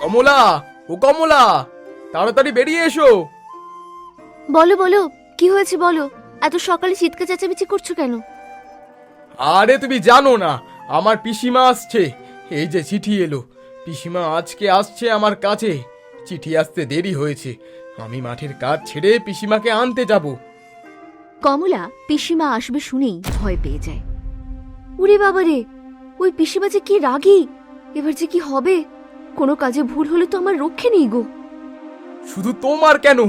কমলা, ও কমলা, তাড়াতাড়ি বেরিয়ে এসো। বলো বলো, কি হয়েছে বলো? এত সকালে চিৎকার চেঁচামেচি করছো কেন? আরে তুমি জানো না, আমার পিসিমা আসছে। এই যে চিঠি এলো, পিসিমা আজকে আসছে আমার কাছে। চিঠি আসতে দেরি হয়েছে, আমি মাঠের কাজ ছেড়ে পিসিমাকে আনতে যাব। কমলা পিসিমা আসবে শুনেই ভয় পেয়ে যায়। উরে বাবারে, ওই পিসিমা যে কি রাগী! এবার যে কি হবে? কোনো কাজে ভুল হলে তো আমার রক্ষে নেই গো। শুধু তোমার কেন,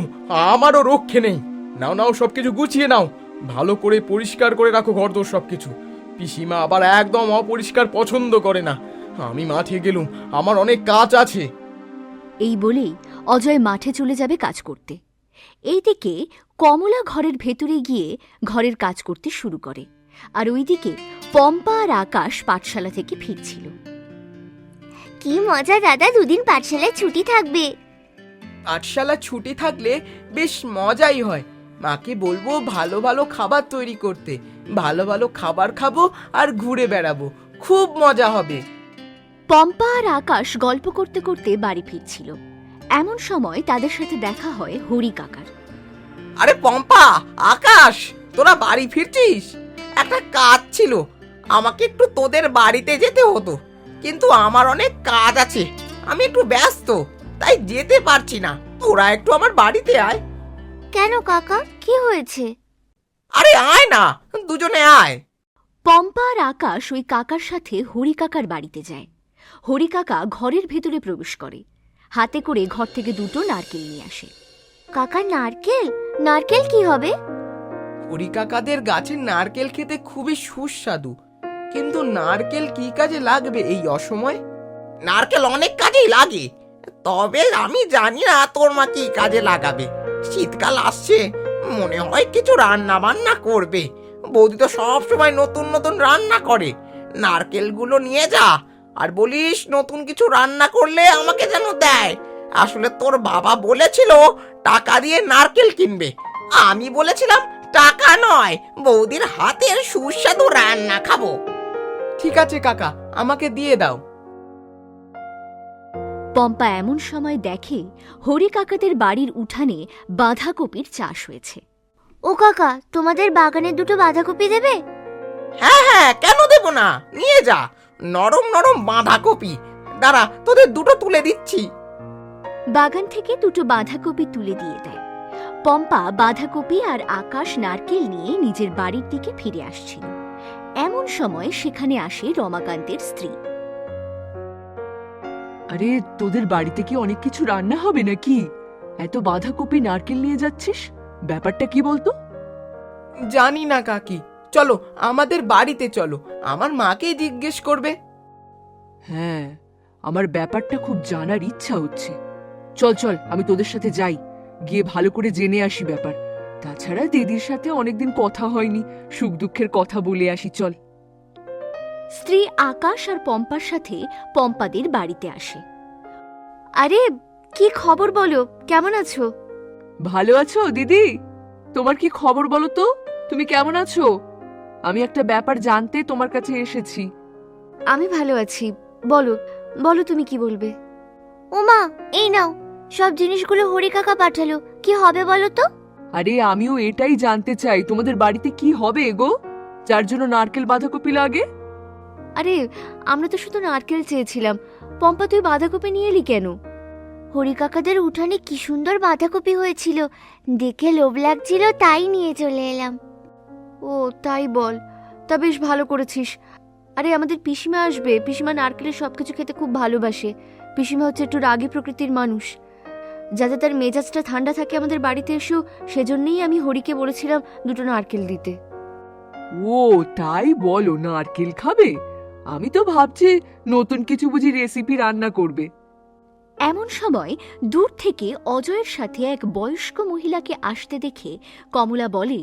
আমারও রক্ষে নেই। নাও নাও, সবকিছু গুছিয়ে নাও, ভালো করে পরিষ্কার করে রাখো ঘরদোর সবকিছু। পিসিমা আবার একদম অপরিষ্কার পছন্দ করে না। আমি মাঠে গেলুম, আমার অনেক কাজ আছে। এই বলেই অজয় মাঠে চলে যাবে কাজ করতে। এইদিকে কমলা ঘরের ভেতরে গিয়ে ঘরের কাজ করতে শুরু করে, আর ওইদিকে পম্পা আর আকাশ পাঠশালা থেকে ফিরছিল। কি মজা দাদা, দুদিন পাঠশালায় ছুটি থাকবে। পাঠশালা ছুটি থাকলে বেশ মজাই হয়। মাকে বলবো ভালো ভালো খাবার তৈরি করতে, ভালো ভালো খাবার খাবো আর ঘুরে বেড়াবো, খুব মজা হবে। পম্পা আর আকাশ গল্প করতে করতে বাড়ি ফিরছিল। এমন সময় তাদের সাথে দেখা হয় হরি কাকার। আরে পম্পা, আকাশ, তোরা বাড়ি ফিরছিস? একটা কাজ ছিল, আমাকে একটু তোদের বাড়িতে যেতে হতো, কিন্তু আমার অনেক কাজ আছে, আমি একটু ব্যস্ত, তাই যেতে পারছি না। তোরা একটু আমার বাড়িতে আয়। কেন কাকা, কি হয়েছে? আরে আয় না, দুজনে আয়। পম্পা আর আকাশ ওই কাকার সাথে হরি কাকার বাড়িতে যায়। হরি কাকা ঘরের ভেতরে প্রবেশ করে, হাতে করে ঘর থেকে দুটো নারকেল নিয়ে আসে। কাকা, নারকেল? নারকেল কি হবে? হরি কাকাদের গাছের নারকেল খেতে খুবই সুস্বাদু, কিন্তু নারকেল কি কাজে লাগবে এই অসময়? নারকেল অনেক কাজেই লাগে, তবে আমি জানি না তোর মা কি কাজে লাগাবে। শীতকাল আসছে, মনে হয় কিছু রান্না বান্না করবে। বৌদি তো সব সময় নতুন নতুন রান্না করে। নারকেলগুলো নিয়ে যা, আর বলিস নতুন কিছু রান্না করলে আমাকে যেন দেয়। আসলে তোর বাবা বলেছিল টাকা দিয়ে নারকেল কিনবে, আমি বলেছিলাম টাকা নয়, বৌদির হাতের সুস্বাদু রান্না খাবো। ঠিক আছে কাকা, আমাকে দিয়ে দাও। পম্পা এমন সময় দেখে হরি কাকাদের বাড়ির উঠানে বাঁধাকপির চাষ হয়েছে। ও কাকা, তোমাদের বাগানে দুটো বাঁধাকপি দেবে? হ্যাঁ হ্যাঁ, কেন দেব না, নিয়ে যা। নরম নরম বাঁধাকপি, দাঁড়া তোদের দুটো তুলে দিচ্ছি। বাগান থেকে দুটো বাঁধাকপি তুলে দিয়ে দেয়। পম্পা বাঁধাকপি আর আকাশ নারকেল নিয়ে নিজের বাড়ির দিকে ফিরে আসছিল। এমন সময় সেখানে আসে রমাকান্তের স্ত্রী। আরে তোদের বাড়িতে কি অনেক কিছু রান্না হবে নাকি? এত বাঁধাকপি নারকেল নিয়ে যাচ্ছিস, ব্যাপারটা কি বলতো? জানি না কাকি, চলো আমাদের বাড়িতে চলো, আমার মাকেই জিজ্ঞেস করবে। হ্যাঁ, আমার ব্যাপারটা খুব জানার ইচ্ছা হচ্ছে। চল চল, আমি তোদের সাথে যাই, গিয়ে ভালো করে জেনে আসি ব্যাপার। তাছাড়া দিদির সাথে অনেকদিন কথা হয়নি, সুখ দুঃখের কথা বলে আসি, চল। স্ত্রী আকাশ আর পম্পার সাথে পম্পাদের বাড়িতে আসে। আরে কি খবর বলো, কেমন আছো? ভালো আছো দিদি? তোমার কি খবর বলো তো, তুমি কেমন আছো? আমি একটা ব্যাপার জানতে তোমার কাছে এসেছি। আমি ভালো আছি, বলো বলো তুমি কি বলবে। ওমা, এই নাও, সব জিনিসগুলো হরি কাকা পাঠালো, কি হবে বলো তো? আরে আমিও এটাই জানতে চাই, তোমাদের বাড়িতে কি হবে গো, যার জন্য নারকেল বাঁধাকপি লাগে? আরে আমরা তো শুধু নারকেল চেয়েছিলাম, পম্পা তুই বাঁধাকপি নিয়ে এলি কেন? হরি কাকাদের উঠানে কি সুন্দর বাঁধাকপি হয়েছিল, দেখে লোভ লাগছিল, তাই নিয়ে চলে এলাম। ও তাই বল, তা বেশ ভালো করেছিস। আরে আমাদের পিসিমা আসবে, পিসিমা নারকেলের সবকিছু খেতে খুব ভালোবাসে। পিসিমা হচ্ছে একটু রাগী প্রকৃতির মানুষ, যাতে তার মেজাজটা ঠান্ডা থাকে আমাদের বাড়িতে এসেও, সেজন্যই আমি হরিকে বলেছিলাম দুটো নারকেল দিতে। ও তাই বলো, নারকেল খাবে? আমি তো ভাবছি নতুন কিছু বুঝি রেসিপি রান্না করবে। এমন সময় দূর থেকে অজয়ের সাথে এক বয়স্ক মহিলাকে আসতে দেখে কমলা বলে,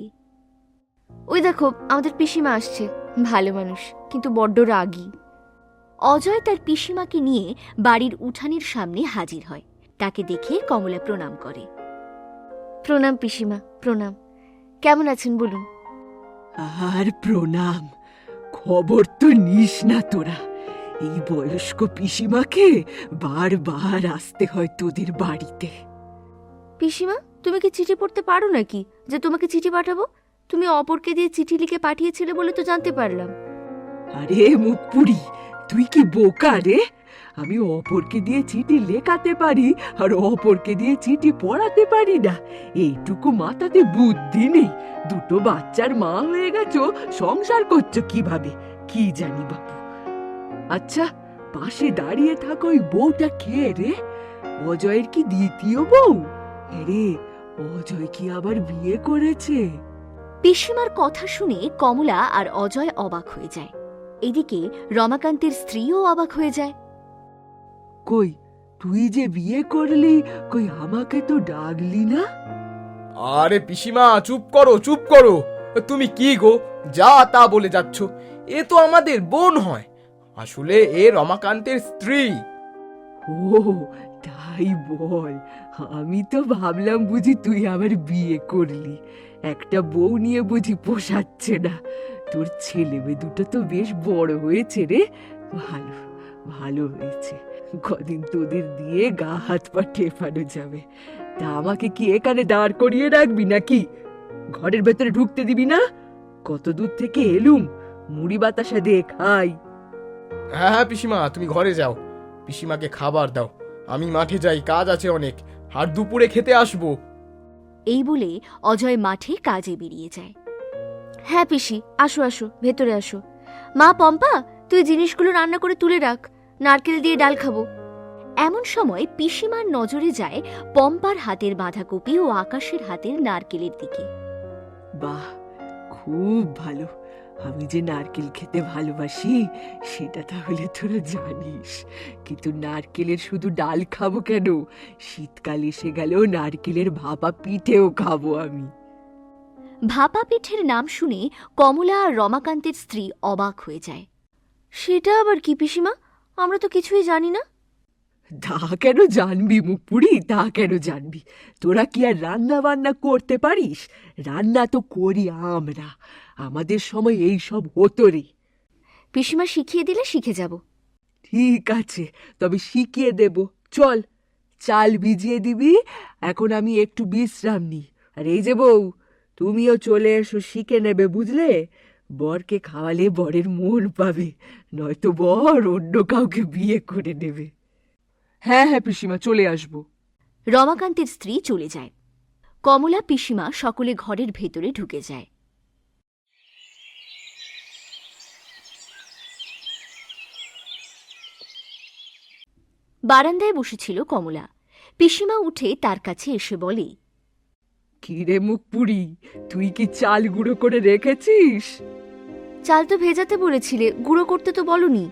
ওই দেখো আমাদের পিসিমা আসছে, ভালো মানুষ কিন্তু বড্ড রাগী। অজয় তার পিসিমাকে নিয়ে বাড়ির উঠানের সামনে হাজির হয়। তাকে দেখে কমলা প্রণাম করে। প্রণাম পিসিমা, প্রণাম। কেমন আছেন বলুন? আর প্রণাম, খবর তো নিস না তোরা, এই বয়স্ক পিসিমাকে বারবার আসতে হয় তোদের বাড়িতে। পিসিমা, তুমি কি চিঠি পড়তে পারো নাকি যে তোমাকে চিঠি পাঠাবো? তুমি অপরকে দিয়ে চিঠি লিখে পাঠিয়েছিলে বলে তো জানতে পারলাম। আরে মুখপুরি, তুই কি বোকা রে? আমি অপরকে দিয়ে চিঠি লেখাতে পারি আর অপরকে দিয়ে চিঠি পড়াতে পারি না? এইটুকু মাথাতে বুদ্ধি নেই? দুটো বাচ্চার মা হয়ে গেছো, সংসার করছো কিভাবে কি জানি বাপু। আচ্ছা, পাশে দাঁড়িয়ে থাকো ওই বউটা কে রে? অজয়ের কি দ্বিতীয় বউ? রে, অজয় কি আবার বিয়ে করেছে? পিসিমার কথা শুনে কমলা আর অজয় অবাক হয়ে যায়। এদিকে রমাকান্তের স্ত্রীও অবাক হয়ে যায়। কই, তুই যে বিয়ে করলি, কই আমাকে তো ডাকলি না? আরে পিসিমা, চুপ করো চুপ করো। তুমি কি গো, যা তা বলে যাচ্ছ? এ তো আমাদের বোন হয়, আসলে এ রমাকান্তের স্ত্রী। ও তাই বল, আমি তো ভাবলাম বুঝি তুই আবার বিয়ে করলি। একটা বউ নিয়ে বুঝি পোষাচ্ছে না? তোর ছেলে মেয়ে দুটো তো বেশ বড় হয়েছে রে। ভালো ভালো হয়েছে, কদিন তোদের দিয়ে গা হাত পা টেপানো যাবে। তা আমাকে কি এখানে দাঁড় করিয়ে রাখবি নাকি? ঘরের ভেতরে ঢুকতে দিবি না? কত দূর থেকে এলুম, মুড়ি বাতাসা দিয়ে খাই। হ্যাঁ হ্যাঁ পিসিমা, তুমি ঘরে যাও, পিসিমাকে খাবার দাও। আমি মাঠে যাই, কাজ আছে অনেক, আর দুপুরে খেতে আসবো। এই বলে অজয় মাঠে কাজে বেরিয়ে যায়। হ্যাঁ পিসি, আসো আসো, ভেতরে আসো। মা পম্পা, তুই জিনিসগুলো রান্না করে তুলে রাখ, নারকেল দিয়ে ডাল খাবো। এমন সময় পিসিমার নজরে যায় পম্পার হাতের বাঁধাকপি ও আকাশের হাতের নারকেলের দিকে। বাহ, খুব ভালো। আমি যে নারকেল খেতে ভালোবাসি সেটা তাহলে তোরা জানিস। কিন্তু নারকেলের শুধু ডাল খাবো কেন, শীতকাল এসে গেলেও নারকেলের ভাপা পিঠেও খাবো আমি। ভাপা পিঠের নাম শুনে কমলা আর রমাকান্তের স্ত্রী অবাক হয়ে যায়। সেটা আবার কি পিসিমা? আমরা তো কিছুই জানি না। তা কেন জানবি মুখপুরি, তা কেন জানবি? তোরা কি আর রান্না বান্না করতে পারিস? রান্না তো করি আমরা, আমাদের সময় এই সব হতো রে। পিসিমা শিখিয়ে দিলে শিখে যাব। ঠিক আছে, তবে শিখিয়ে দেব। চল, চাল ভিজিয়ে দিবি, এখন আমি একটু বিশ্রাম নিই। আর এই যে বউ, তুমিও চলে এসো, শিখে নেবে বুঝলে? বরকে খাওয়ালে বরের মন পাবে, নয়তো বর অন্য কাউকে বিয়ে করে নেবে। হ্যাঁ হ্যাঁ পিসিমা, চলে আসবো। রমাকান্তের স্ত্রী চলে যায়। কমলা পিসিমা সকলে ঘরের ভেতরে ঢুকে যায়। বারান্দায় বসেছিল কমলা। পিসিমা উঠে তার কাছে এসে বলে, কিরে মুখপুরি, তুই কি চাল গুঁড়ো করে রেখেছিস? চাল তো ভেজাতে বলেছিলে, গুঁড়ো করতে তো বলনি।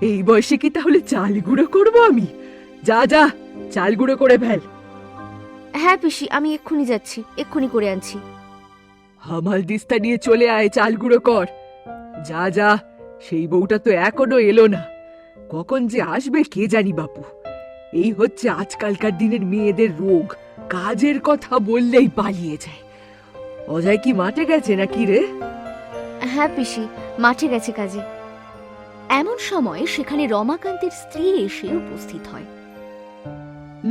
এই বয়সে কি তাহলে চাল গুঁড়ো করবো আমি? যা যা, চাল গুঁড়ো করে ফেল। হ্যাঁ পিসি, আমি এক্ষুনি যাচ্ছি, এক্ষুনি করে আনছি। হামাল দিস্তা নিয়ে চলে আয়, চাল গুঁড়ো কর। যা যা, সেই বউটা তো এখনো এলো না, কখন যে আসবে কে জানি বাপু। এই হচ্ছে আজকালকার দিনের মেয়েদের রোগ, কাজের কথা বললেই পালিয়ে যায়। অজয় কি মাঠে গেছে নাকি রে? হ্যাঁ পিসি, মাঠে গেছে কাজে। এমন সময় সেখানে রমাকান্তের স্ত্রী এসে উপস্থিত হয়।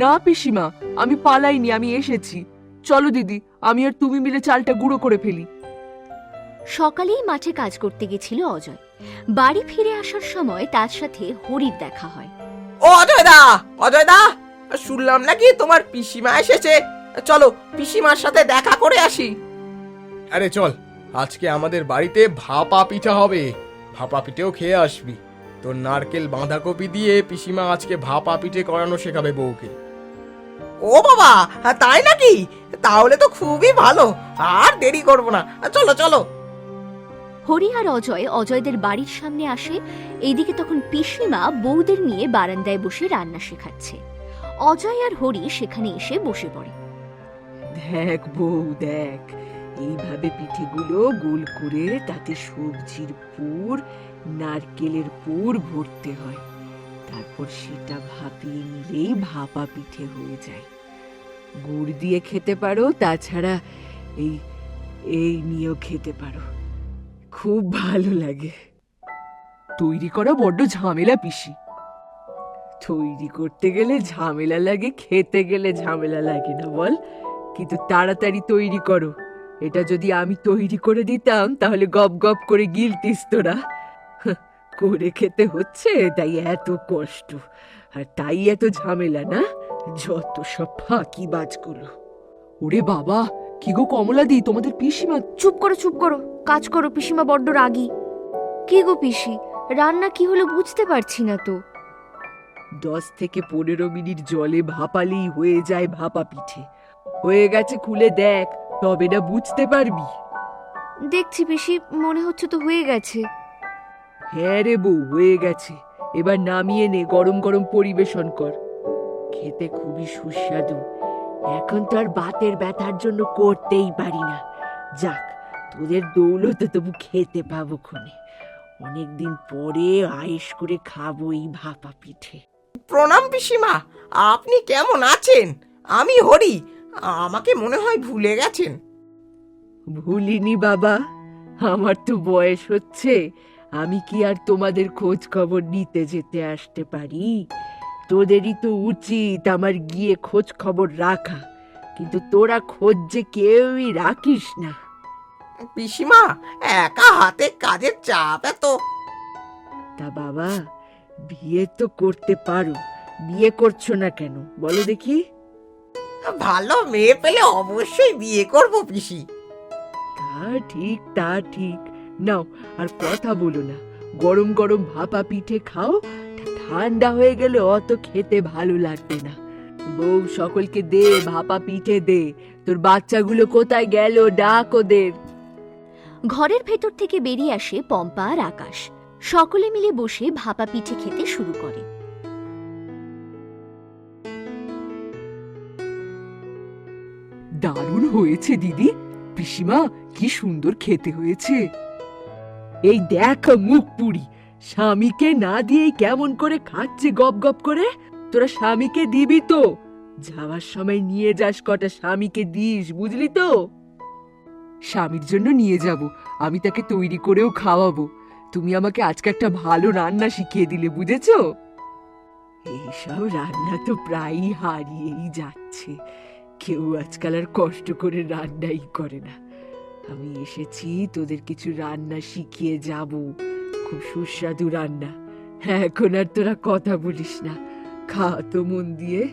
না পিসিমা, আমি পালাইনি, আমি এসেছি। চলো দিদি, আমি আর তুমি মিলে চালটা গুঁড়ো করে ফেলি। সকালেই মাঠে কাজ করতে গেছিল অজয়। বাড়ি ফিরে আসার সময় তার সাথে হরির দেখা হয়। ও অজয় দা, শুনলাম নাকি তোমার পিসিমা এসেছে। চলো পিসিমার সাথে দেখা করে আসি। আরে চল, আজকে আমাদের বাড়িতে ভাপা পিঠা হবে, ভাপা পিঠেও খেয়ে আসবি। তোর নারকেল বাঁধাকপি দিয়ে পিসিমা আজকে ভাপা পিঠে করানো শেখাবে বউকে। ও বাবা, তাই নাকি? তাহলে তো খুবই ভালো, আর দেরি করবো না, চলো চলো। হরি আর অজয় অজয়দের বাড়ির সামনে আসে। এইদিকে তখন পিসিমা বউদের নিয়ে বারান্দায় বসে রান্না শেখাচ্ছে। অজয় আর হরি সেখানে এসে বসে পড়ে। দেখ বউ দেখ, এইভাবে পিঠেগুলো গোল করে তাতে সবজির পুর, নারকেলের পুর ভরতে হয়। তারপর সেটা ভাপিয়ে নিলেই ভাপা পিঠে হয়ে যায়। গুড় দিয়ে খেতে পারো, তাছাড়া এই এই নিয়েও খেতে পারো, খুব ভালো লাগে। তৈরি করা বড্ড ঝামেলা পিসি। তৈরি করতে গেলে ঝামেলা লাগে, খেতে গেলে ঝামেলা লাগে না বল? কিন্তু তাড়াতাড়ি তৈরি করো। এটা যদি আমি তৈরি করে দিতাম তাহলে গপ গপ করে গিলতিস তোরা। হাহ, করে খেতে হচ্ছে তাই এত কষ্ট, আর তাই এত ঝামেলা না? যত সব ফাঁকিবাজগুলো। ওরে বাবা, কি গো কমলাদি, তোমাদের পিসিমা? চুপ করো, কাজ করো, পিসিমা বড্ড রাগী। কি গো পিসি, রান্না কি হলো বুঝতে পারছি না তো। 10 থেকে 15 মিনিট জলে ভাপালেই হয়ে যায় ভাপা পিঠে। হয়ে গেছে খুলে দেখ, তবে না বুঝতে পারবি। দেখছি পিসি, মনে হচ্ছে তো হয়ে গেছে। হ্যাঁ রে বউ, হয়ে গেছে। এবার নামিয়ে নে, গরম গরম পরিবেশন কর। খেতে খুবই সুস্বাদু। এখন তো আর বাতের ব্যথার জন্য করতেই পারি না। যাক, তোদের দৌলতে তবু খেতে পাবো ক্ষণে। অনেকদিন পরে আয়েশ করে খাবো এই ভাপা পিঠে। প্রণাম পিসিমা, আপনি কেমন আছেন? আমি হরি। আমাকে মনে হয় ভুলে গেছেন। ভুলিনি বাবা, আমার তো বয়স হচ্ছে। আমি কি আর তোমাদের খোঁজ খবর নিতে যেতে আসতে পারি? তোদেরই তো উচিত আমার গিয়ে খোঁজ খবর রাখা, কিন্তু তোরা খোঁজ যে কেউই রাখিস না। পিসিমা, একা হাতে কাজের চাপ এত। তা বাবা, বিয়ে তো করতে পারো, বিয়ে করছো না কেন বলো দেখি? ভালো মেয়ে পেলে অবশ্যই বিয়ে করব পিসি। তা ঠিক। নাও, আর কথা বলো না। গরম গরম ভাপা পিঠে খাও, ঠান্ডা হয়ে গেলে অত খেতে ভালো লাগবে না। বউ, সকলকে দে, ভাপা পিঠে দে। তোর বাচ্চাগুলো কোথায় গেল? ডাক ওদের। ঘরের ভেতর থেকে বেরিয়ে আসে পম্পা আর আকাশ। সকলে মিলে বসে ভাপা পিঠে খেতে শুরু করে। দারুণ হয়েছে দিদি। পিসিমা, কি সুন্দর খেতে হয়েছে। এই দেখ মুখ পুরি, স্বামীকে না দিয়েই কেমন করে খাচ্ছে গপ গপ করে। তোরা স্বামীকে দিবি তো? যাওয়ার সময় নিয়ে যাস, কটা স্বামীকে দিস, বুঝলি তো? স্বামীর জন্য নিয়ে যাব, আমি তাকে তৈরি করেও খাওয়াবো। তুমি আমাকে আজকে একটা ভালো রান্না শিখিয়ে দিলে, বুঝেছো? এইসব রান্না তো প্রায়ই হারিয়েই যাচ্ছে। কেউ আজকাল আর কষ্ট করে রান্নাই করে না। আমি এসেছি তোদের কিছু রান্না শিখিয়ে যাব, খুব সুস্বাদু রান্না। এখন আর তোরা কথা বলিস না, খা তো মন দিয়ে।